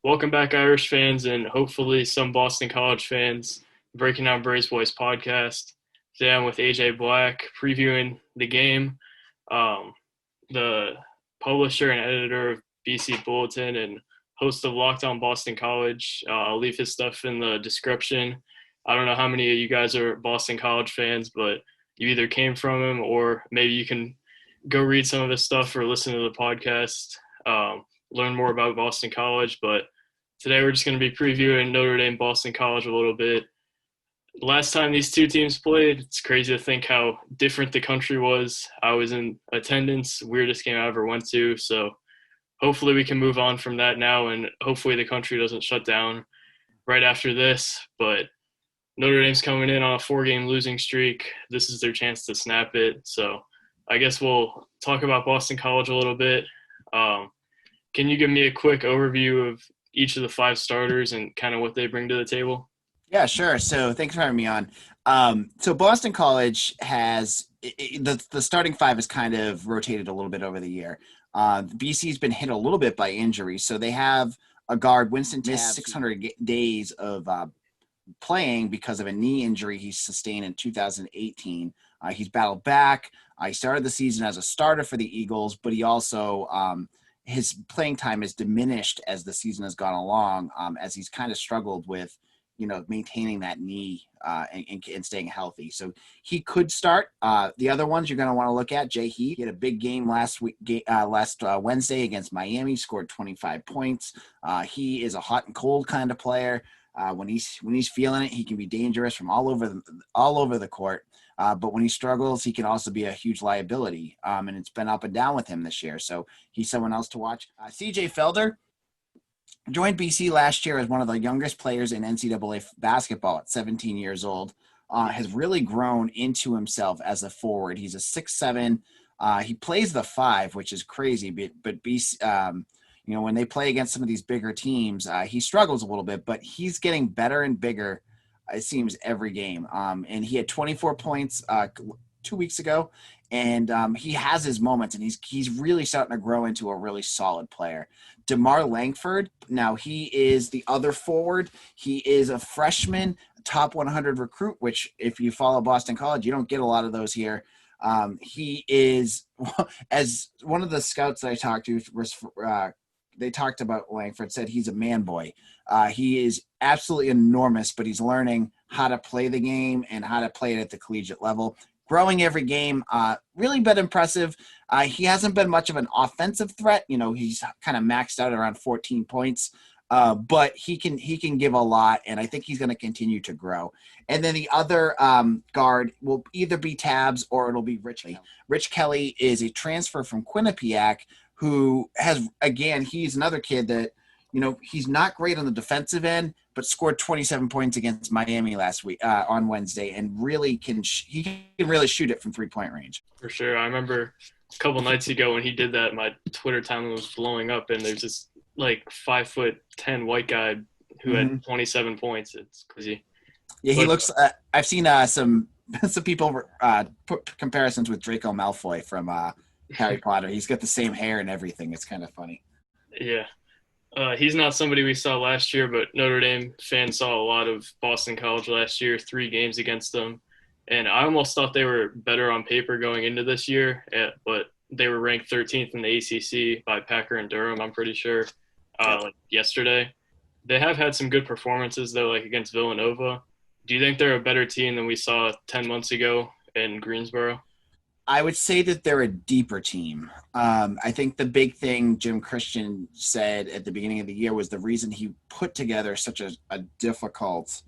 Welcome back, Irish fans, and hopefully some Boston College fans. Breaking Down Braves Boys podcast. Today I'm with AJ Black, previewing the game. Um, the publisher and editor of BC Bulletin and host of Locked On Boston College. I'll leave his stuff in the description. I don't know how many of you guys are Boston College fans, but you either came from him or maybe you can go read some of his stuff or listen to the podcast, learn more about Boston College. But today we're just going to be previewing Notre Dame, Boston College a little bit. Last time these two teams played, it's crazy to think how different the country was. I was in attendance, weirdest game I ever went to. So hopefully we can move on from that now, and hopefully the country doesn't shut down right after this. But Notre Dame's coming in on a 4-game losing streak. This is their chance to snap it. So I guess we'll talk about Boston College a little bit. Can you give me a quick overview of each of the 5 starters and kind of what they bring to the table? Yeah, sure. So thanks for having me on. So Boston College has the starting 5 has kind of rotated a little bit over the year. BC's been hit a little bit by injury. So they have a guard, Winston missed 600 days of playing because of a knee injury he sustained in 2018. He's battled back. He started the season as a starter for the Eagles, but he also his playing time has diminished as the season has gone along, as he's kind of struggled with, maintaining that knee and staying healthy. So he could start. The other ones you're going to want to look at, Jay Heath. He had a big game last Wednesday against Miami, scored 25 points. He is a hot and cold kind of player. When he's feeling it, he can be dangerous from all over the court. But when he struggles, he can also be a huge liability. And it's been up and down with him this year. So he's someone else to watch. CJ Felder joined BC last year as one of the youngest players in NCAA basketball at 17 years old. Has really grown into himself as a forward. He's a 6'7". He plays the 5, which is crazy. But BC, when they play against some of these bigger teams, he struggles a little bit. But he's getting better and bigger, it seems, every game. And he had 24 points 2 weeks ago. And he has his moments, and he's really starting to grow into a really solid player. DeMar Langford, now he is the other forward. He is a freshman, top 100 recruit, which if you follow Boston College, you don't get a lot of those here. He is, as one of the scouts that I talked to they talked about Langford, said he's a man boy. He is absolutely enormous, but he's learning how to play the game and how to play it at the collegiate level. Growing every game, really been impressive. He hasn't been much of an offensive threat. He's kind of maxed out around 14 points, but he can give a lot, and I think he's going to continue to grow. And then the other guard will either be Tabs or it'll be Rich Kelly. Rich Kelly is a transfer from Quinnipiac who has, again, he's another kid that, he's not great on the defensive end, but scored 27 points against Miami last week on Wednesday, and really can really shoot it from 3-point range. For sure. I remember a couple nights ago when he did that, my Twitter timeline was blowing up, and there's this 5'10" white guy who had 27 points. It's crazy. Yeah, he looks. I've seen some people put comparisons with Draco Malfoy from Harry Potter. He's got the same hair and everything. It's kind of funny. Yeah. He's not somebody we saw last year, but Notre Dame fans saw a lot of Boston College last year, 3 games against them. And I almost thought they were better on paper going into this year, but they were ranked 13th in the ACC by Packer and Durham, I'm pretty sure, yesterday. They have had some good performances, though, against Villanova. Do you think they're a better team than we saw 10 months ago in Greensboro? I would say that they're a deeper team. I think the big thing Jim Christian said at the beginning of the year was the reason he put together such a difficult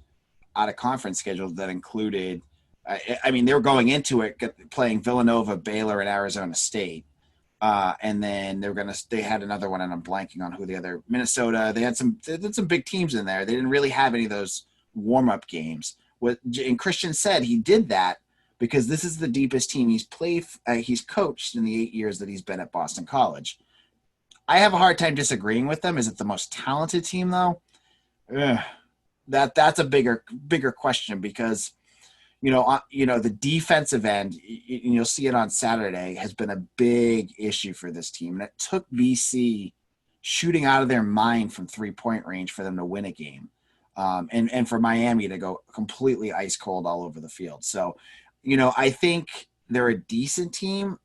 out-of-conference schedule that included they were going into it playing Villanova, Baylor, and Arizona State. And then they had another one, and I'm blanking on who the other, Minnesota. They had some big teams in there. They didn't really have any of those warm-up games. And Christian said he did that because this is the deepest team he's coached in the 8 years that he's been at Boston College. I have a hard time disagreeing with them. Is it the most talented team, though? That's a bigger question because, the defensive end, you'll see it on Saturday, has been a big issue for this team. And it took BC shooting out of their mind from 3-point range for them to win a game. And for Miami to go completely ice cold all over the field. So, I think they're a decent team.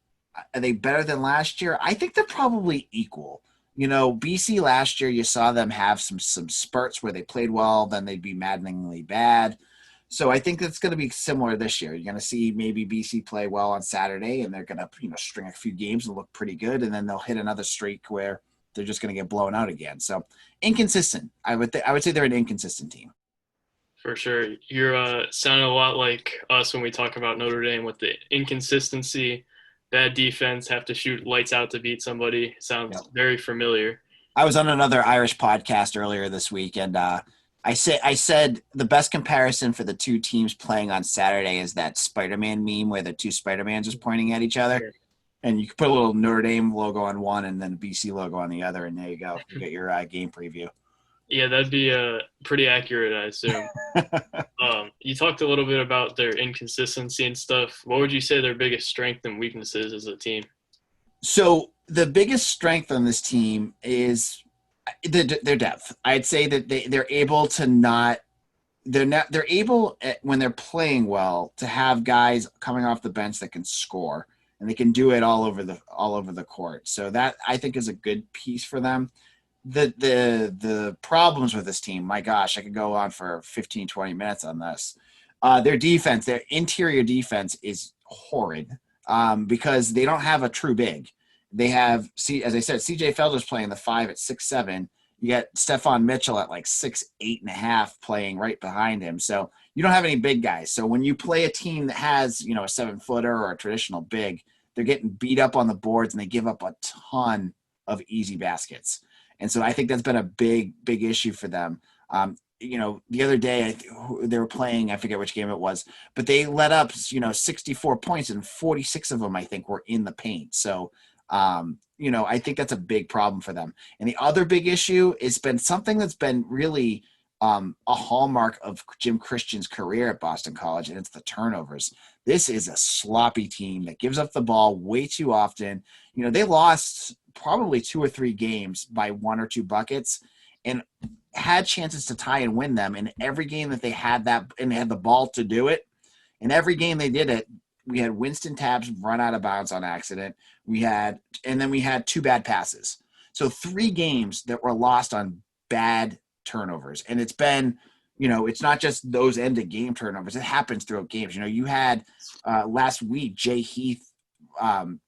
Are they better than last year? I think they're probably equal. BC last year, you saw them have some spurts where they played well, then they'd be maddeningly bad. So I think that's going to be similar this year. You're going to see maybe BC play well on Saturday, and they're going to string a few games and look pretty good, and then they'll hit another streak where they're just going to get blown out again. So inconsistent. I would say they're an inconsistent team. For sure. You're sounding a lot like us when we talk about Notre Dame with the inconsistency, bad defense, have to shoot lights out to beat somebody. Sounds very familiar. I was on another Irish podcast earlier this week, and I said the best comparison for the two teams playing on Saturday is that Spider-Man meme where the two Spider-Mans is pointing at each other. Yeah. And you can put a little Notre Dame logo on one and then BC logo on the other, and there you go. You get your game preview. Yeah, that'd be pretty accurate, I assume. You talked a little bit about their inconsistency and stuff. What would you say their biggest strength and weaknesses as a team? So the biggest strength on this team is their depth. I'd say that they're able to they're able when they're playing well to have guys coming off the bench that can score, and they can do it all over the court. So that I think is a good piece for them. The problems with this team, my gosh, I could go on for 15, 20 minutes on this. Their defense, their interior defense is horrid because they don't have a true big. They have, as I said, CJ Felder's playing the 5 at 6'7". You got Stephon Mitchell at like 6'8.5" playing right behind him. So you don't have any big guys. So when you play a team that has, a 7-footer or a traditional big, they're getting beat up on the boards and they give up a ton of easy baskets. And so I think that's been a big, big issue for them. The other day they were playing, I forget which game it was, but they let up, 64 points and 46 of them, I think, were in the paint. So, I think that's a big problem for them. And the other big issue has been something that's been really a hallmark of Jim Christian's career at Boston College, and it's the turnovers. This is a sloppy team that gives up the ball way too often. They lost probably 2 or 3 games by 1 or 2 buckets and had chances to tie and win them. And every game that they had and they had the ball to do it, and every game they did it, we had Winston Tabbs run out of bounds on accident. And then we had 2 bad passes. So 3 games that were lost on bad turnovers. And it's been, it's not just those end of game turnovers. It happens throughout games. You had last week, Jay Heath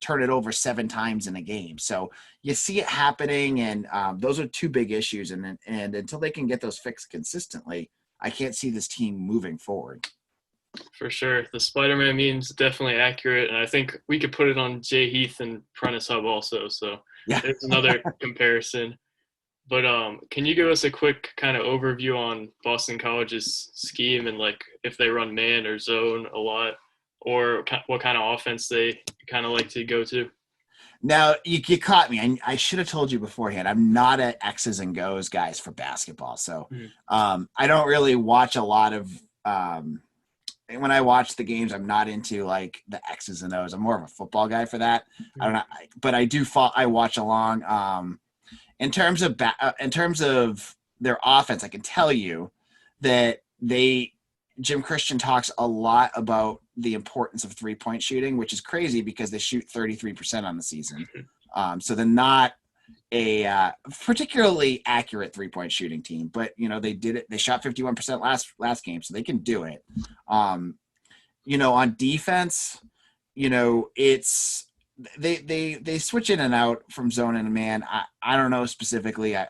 turn it over 7 times in a game. So you see it happening. And those are 2 big issues. And until they can get those fixed consistently, I can't see this team moving forward. For sure. The Spider-Man meme's definitely accurate, and I think we could put it on Jay Heath and Prentice Hub also. So yeah. There's another comparison. But can you give us a quick kind of overview on Boston College's scheme and like if they run man or zone a lot, or what kind of offense they kind of like to go to? Now, you caught me. I should have told you beforehand. I'm not an X's and Go's guys for basketball. So I don't really watch a lot of when I watch the games, I'm not into like the X's and O's. I'm more of a football guy for that. I don't know, but I watch along. In terms of their offense, I can tell you that Jim Christian talks a lot about the importance of 3-point shooting, which is crazy because they shoot 33% on the season. So they're not a particularly accurate 3-point shooting team, but they did it. They shot 51% last game, so they can do it. On defense, it's they switch in and out from zone and man. I don't know specifically. I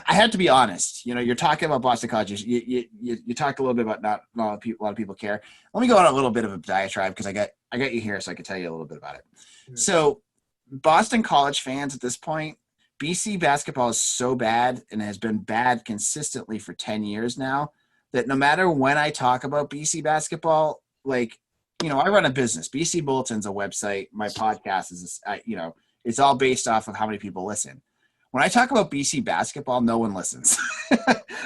have to be honest. You're talking about Boston College. You talked a little bit about not a lot of people care. Let me go on a little bit of a diatribe because I got you here, so I can tell you a little bit about it. So Boston College fans at this point, BC basketball is so bad and has been bad consistently for 10 years now that no matter when I talk about BC basketball, I run a business. BC Bulletin's a website. My podcast is, it's all based off of how many people listen. When I talk about BC basketball, no one listens.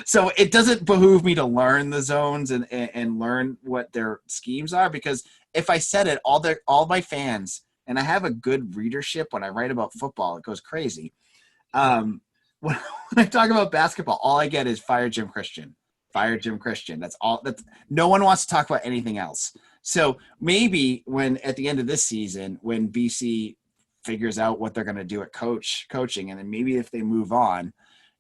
So it doesn't behoove me to learn the zones and learn what their schemes are, because if I said it, all my fans, and I have a good readership when I write about football, it goes crazy. When, when I talk about basketball, all I get is fire Jim Christian. Fire Jim Christian. That's all. That's no one wants to talk about anything else. So maybe when at the end of this season, when BC figures out what they're going to do at coaching, and then maybe if they move on,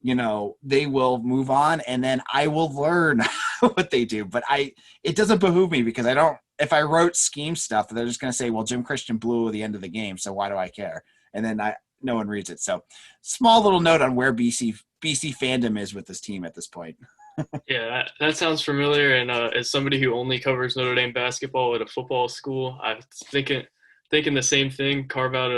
they will move on, and then I will learn what they do. But it doesn't behoove me because I don't. If I wrote scheme stuff, they're just going to say, "Well, Jim Christian blew at the end of the game, so why do I care?" And then no one reads it. So, small little note on where BC fandom is with this team at this point. Yeah, that sounds familiar. And as somebody who only covers Notre Dame basketball at a football school, I'm thinking the same thing. Carve out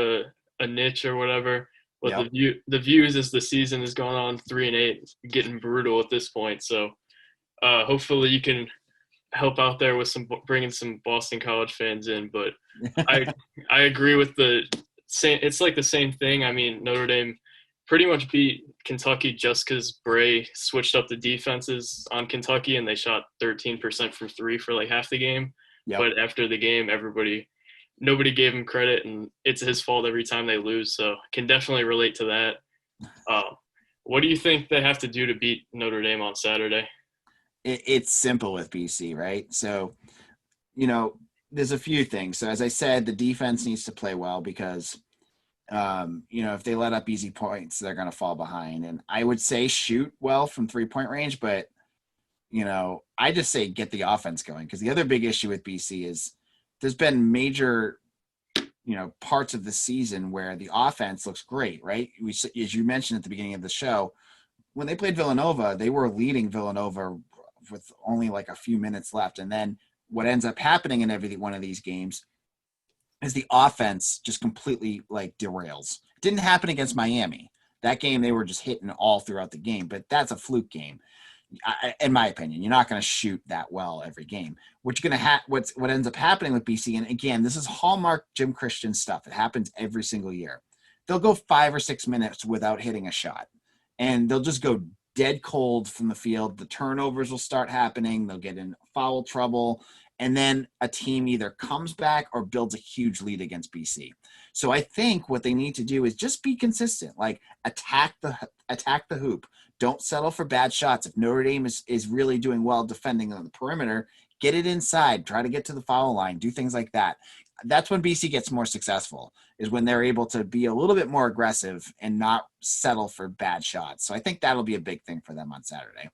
a niche or whatever. But Yep. the views as the season is going on 3-8, getting brutal at this point. So hopefully you can help out there with bringing some Boston College fans in. But I agree with the same. It's like the same thing. I mean, Notre Dame pretty much beat Kentucky just because Bray switched up the defenses on Kentucky and they shot 13% from three for like half the game. Yep. But after the game, nobody gave him credit, and it's his fault every time they lose. So can definitely relate to that. What do you think they have to do to beat Notre Dame on Saturday? It's simple with BC, right? So, there's a few things. So as I said, the defense needs to play well because if they let up easy points, they're going to fall behind. And I would say shoot well from 3-point range, but, I just say get the offense going because the other big issue with BC is there's been major, parts of the season where the offense looks great, right? As you mentioned at the beginning of the show, when they played Villanova, they were leading Villanova with only like a few minutes left. And then what ends up happening in every one of these games is the offense just completely like derails. It didn't happen against Miami. That game, they were just hitting all throughout the game, but that's a fluke game. In my opinion, you're not going to shoot that well every game. What ends up happening with BC, and again, this is hallmark Jim Christian stuff. It happens every single year. They'll go 5 or 6 minutes without hitting a shot, and they'll just go dead cold from the field. The turnovers will start happening. They'll get in foul trouble. And then a team either comes back or builds a huge lead against BC. So I think what they need to do is just be consistent, like attack the hoop. Don't settle for bad shots. If Notre Dame is really doing well defending on the perimeter, get it inside, try to get to the foul line, do things like that. That's when BC gets more successful, is when they're able to be a little bit more aggressive and not settle for bad shots. So I think that'll be a big thing for them on Saturday.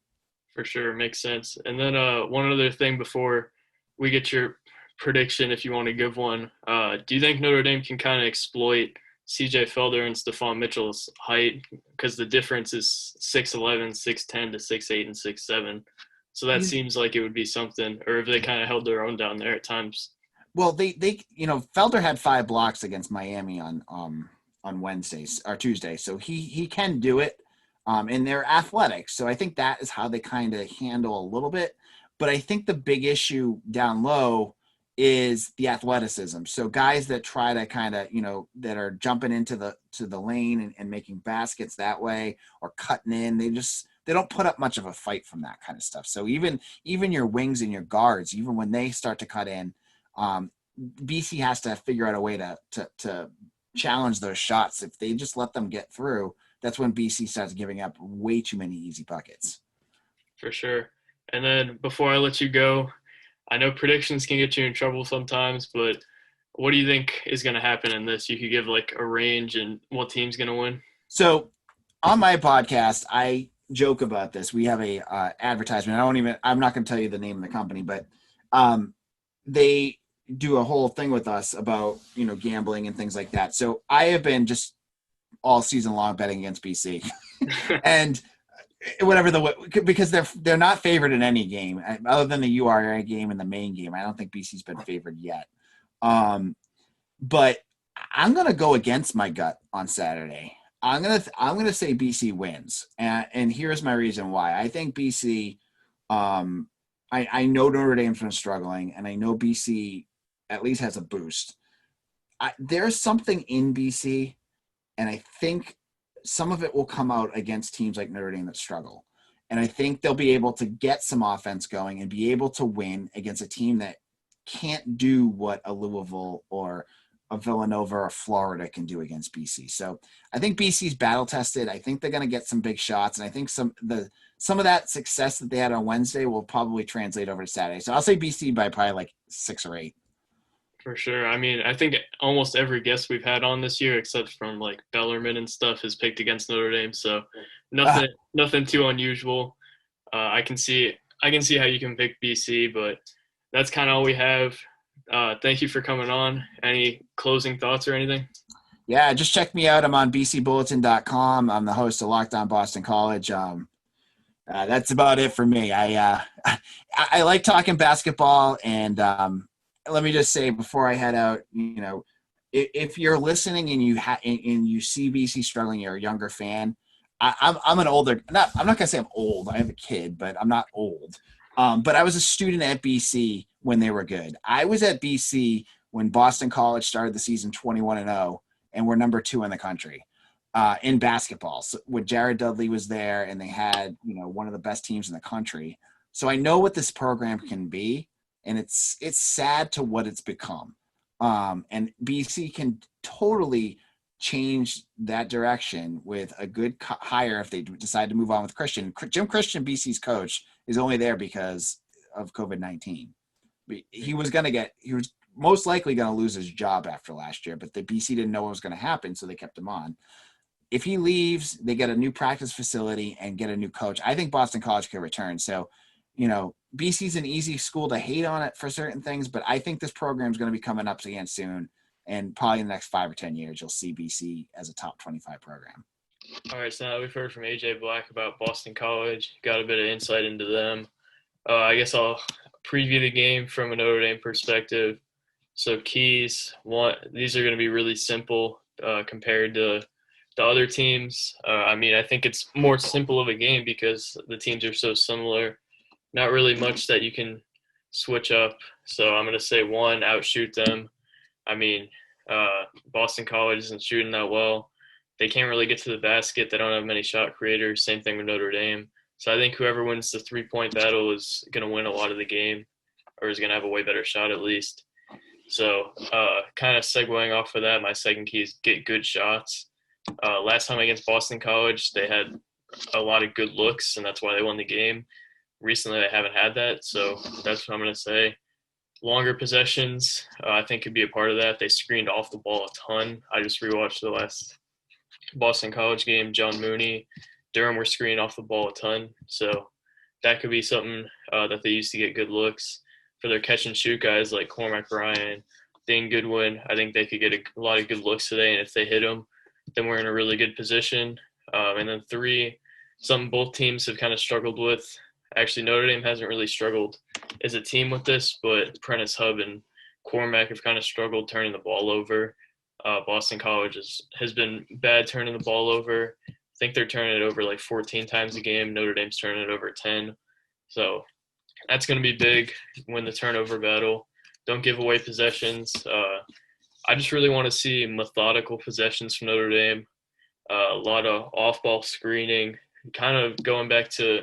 For sure, makes sense. And then one other thing before we get your prediction, if you want to give one, do you think Notre Dame can kind of exploit CJ Felder and Stephon Mitchell's height? Because the difference is 6'11", 6'10" to 6'8" and 6'7". So that seems like it would be something, or if they kind of held their own down there at times. Well, they Felder had 5 blocks against Miami on Wednesdays or Tuesday, so he can do it, and they're athletic. So I think that is how they kind of handle a little bit. But I think the big issue down low is the athleticism. So guys that try to kind of that are jumping into the lane and making baskets that way or cutting in, they don't put up much of a fight from that kind of stuff. So even your wings and your guards, even when they start to cut in, BC has to figure out a way to challenge those shots. If they just let them get through, that's when BC starts giving up way too many easy buckets. For sure. And then before I let you go, I know predictions can get you in trouble sometimes, but what do you think is going to happen in this? You could give like a range and what team's going to win. So on my podcast, I joke about this. We have a advertisement. I'm not going to tell you the name of the company, but they do a whole thing with us about, gambling and things like that. So I have been just all season long betting against BC and because they're not favored in any game other than the URA game and the main game. I don't think BC's been favored yet. But I'm going to go against my gut on Saturday. I'm going to say BC wins. And here's my reason why. I think BC, I know Notre Dame's been struggling, and I know BC at least has a boost. There's something in BC, and I think some of it will come out against teams like Notre Dame that struggle. And I think they'll be able to get some offense going and be able to win against a team that can't do what a Louisville or a Villanova or Florida can do against BC. So I think BC's battle tested. I think they're going to get some big shots, and I think some of that success that they had on Wednesday will probably translate over to Saturday. So I'll say BC by probably like 6 or 8. For sure. I mean, I think almost every guest we've had on this year, except from like Bellerman and stuff, has picked against Notre Dame. So Uh, nothing too unusual. I can see how you can pick BC, but that's kind of all we have. Thank you for coming on. Any closing thoughts or anything? yeah, just check me out. I'm on bcbulletin.com. I'm the host of Locked On Boston College. That's about it for me. I like talking basketball, and let me just say before I head out, if you're listening and you see BC struggling, you're a younger fan. I'm an older. I'm not gonna say I'm old. I have a kid, but I'm not old. But I was a student at BC when they were good. I was at BC when Boston College started the season 21-0, and we're number 2 in the country in basketball. So when Jared Dudley was there, and they had one of the best teams in the country. So I know what this program can be, and it's sad to what it's become. And BC can totally change that direction with a good hire if they decide to move on with Christian. Jim Christian, BC's coach, is only there because of COVID-19. He was most likely going to lose his job after last year, but the BC didn't know what was going to happen, so they kept him on. If he leaves, they get a new practice facility and get a new coach. I think Boston College could return. So, BC's an easy school to hate on it for certain things, but I think this program is going to be coming up again soon. And probably in the next 5 or 10 years, you'll see BC as a top 25 program. All right, so now we've heard from AJ Black about Boston College. Got a bit of insight into them. I guess I'll preview the game from a Notre Dame perspective. So keys, these are going to be really simple compared to the other teams. I think it's more simple of a game because the teams are so similar. Not really much that you can switch up. So I'm going to say 1, outshoot them. Boston College isn't shooting that well. They can't really get to the basket. They don't have many shot creators. Same thing with Notre Dame. So I think whoever wins the 3-point battle is going to win a lot of the game, or is going to have a way better shot at least. So kind of segueing off of that, my second key is get good shots. Last time against Boston College, they had a lot of good looks, and that's why they won the game. Recently, they haven't had that, so that's what I'm going to say. Longer possessions, I think, could be a part of that. They screened off the ball a ton. I just rewatched the last Boston College game. John Mooney, Durham were screening off the ball a ton, so that could be something that they use to get good looks. For their catch and shoot guys like Cormac Ryan, Dane Goodwin, I think they could get a lot of good looks today, and if they hit them, then we're in a really good position. And then 3, something both teams have kind of struggled with. Actually, Notre Dame hasn't really struggled as a team with this, but Prentice Hub and Cormac have kind of struggled turning the ball over. Boston College has been bad turning the ball over. I think they're turning it over like 14 times a game. Notre Dame's turning it over 10. So that's going to be big. Win the turnover battle. Don't give away possessions. I just really want to see methodical possessions from Notre Dame. A lot of off-ball screening, kind of going back to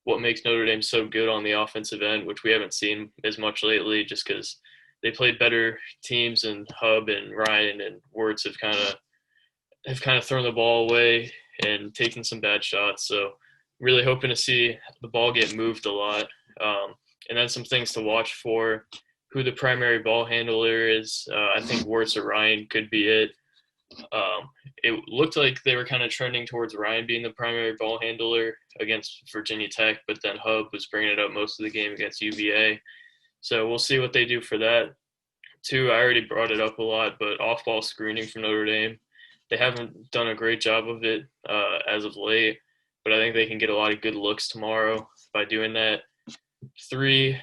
what makes Notre Dame so good on the offensive end, which we haven't seen as much lately just because they played better teams, and Hub and Ryan and Wirtz have kind of thrown the ball away and taken some bad shots. So really hoping to see the ball get moved a lot. And then some things to watch for, who the primary ball handler is. I think Wirtz or Ryan could be it. It looked like they were kind of trending towards Ryan being the primary ball handler against Virginia Tech, but then Hub was bringing it up most of the game against UVA. So we'll see what they do for that. 2, I already brought it up a lot, but off-ball screening from Notre Dame. They haven't done a great job of it as of late, but I think they can get a lot of good looks tomorrow by doing that. 3,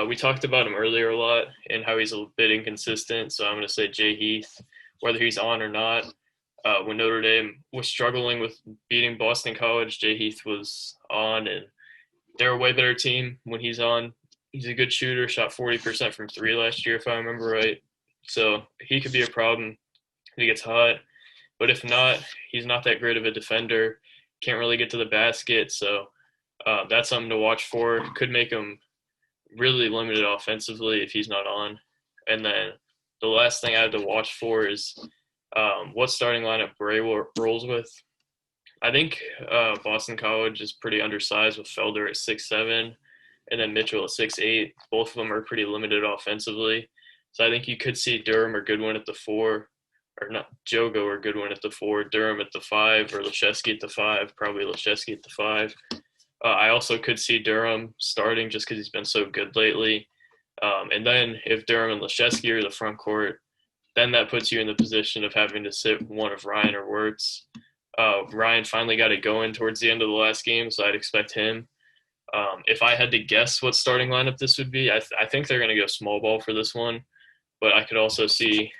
we talked about him earlier a lot and how he's a bit inconsistent, so I'm going to say Jay Heath, whether he's on or not. When Notre Dame was struggling with beating Boston College, Jay Heath was on, and they're a way better team when he's on. He's a good shooter, shot 40% from 3 last year, if I remember right. So he could be a problem if he gets hot. But if not, he's not that great of a defender. Can't really get to the basket. So that's something to watch for. Could make him really limited offensively if he's not on. And then the last thing I had to watch for is what starting lineup Bray rolls with. I think Boston College is pretty undersized with Felder at 6'7", and then Mitchell at 6'8". Both of them are pretty limited offensively. So I think you could see Durham or Goodwin at the 4, or not Jogo or Goodwin at the 4, Durham at the 5, or Leshesky at the 5, probably Leshesky at the 5. I also could see Durham starting just because he's been so good lately. And then if Durham and Leshesky are the front court, then that puts you in the position of having to sit one of Ryan or Wirtz. Ryan finally got it going towards the end of the last game, so I'd expect him. If I had to guess what starting lineup this would be, I think they're going to go small ball for this one, but I could also see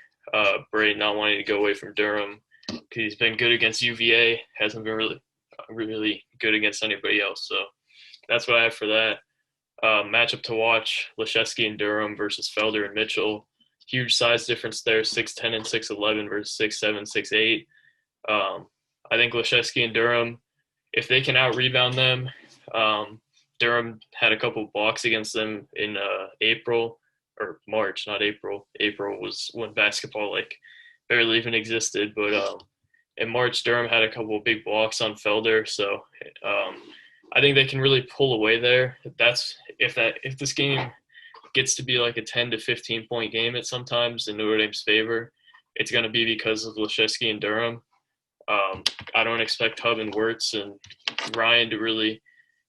Bray not wanting to go away from Durham because he's been good against UVA, hasn't been really good against anybody else. So that's what I have for that. Matchup to watch: Leshesky and Durham versus Felder and Mitchell. Huge size difference there: 6'10" and 6'11" versus 6'7", 6'8". I think Leshesky and Durham, if they can out rebound them, Durham had a couple of blocks against them in April or March, not April. April was when basketball barely even existed, but in March Durham had a couple of big blocks on Felder, so I think they can really pull away there. If this game gets to be like a 10 to 15 point game at sometimes in Notre Dame's favor, it's going to be because of Leshesky and Durham. I don't expect Hub and Wirtz and Ryan to really,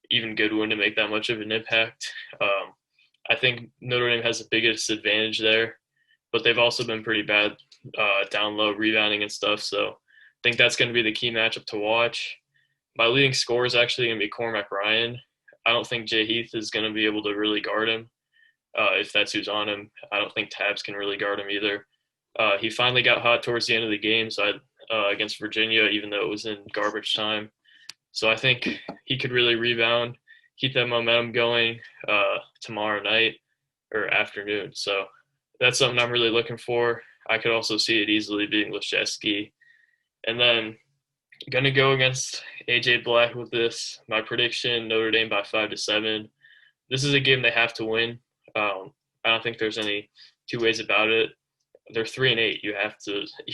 even Goodwin, to make that much of an impact. I think Notre Dame has the biggest advantage there, but they've also been pretty bad down low rebounding and stuff. So I think that's going to be the key matchup to watch. My leading scorer is actually going to be Cormac Ryan. I don't think Jay Heath is going to be able to really guard him if that's who's on him. I don't think Tabs can really guard him either. He finally got hot towards the end of the game, so against Virginia, even though it was in garbage time. So I think he could really rebound, keep that momentum going tomorrow night or afternoon. So that's something I'm really looking for. I could also see it easily being Leshesky. And then going to go against AJ Black with this. My prediction, Notre Dame by 5 to 7. This is a game they have to win. I don't think there's any two ways about it. They're 3-8. You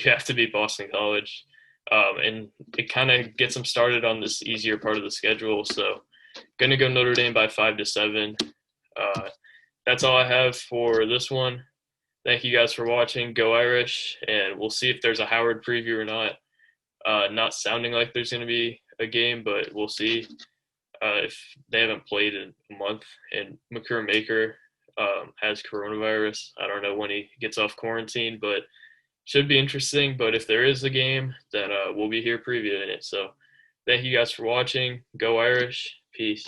have to beat Boston College, and it kind of gets them started on this easier part of the schedule. So, gonna go Notre Dame by 5 to 7. That's all I have for this one. Thank you guys for watching. Go Irish, and we'll see if there's a Howard preview or not. Not sounding like there's gonna be a game, but we'll see. If they haven't played in a month, and Makur Maker has coronavirus. I don't know when he gets off quarantine, but should be interesting. But if there is a game, then we'll be here previewing it. So thank you guys for watching. Go Irish. Peace.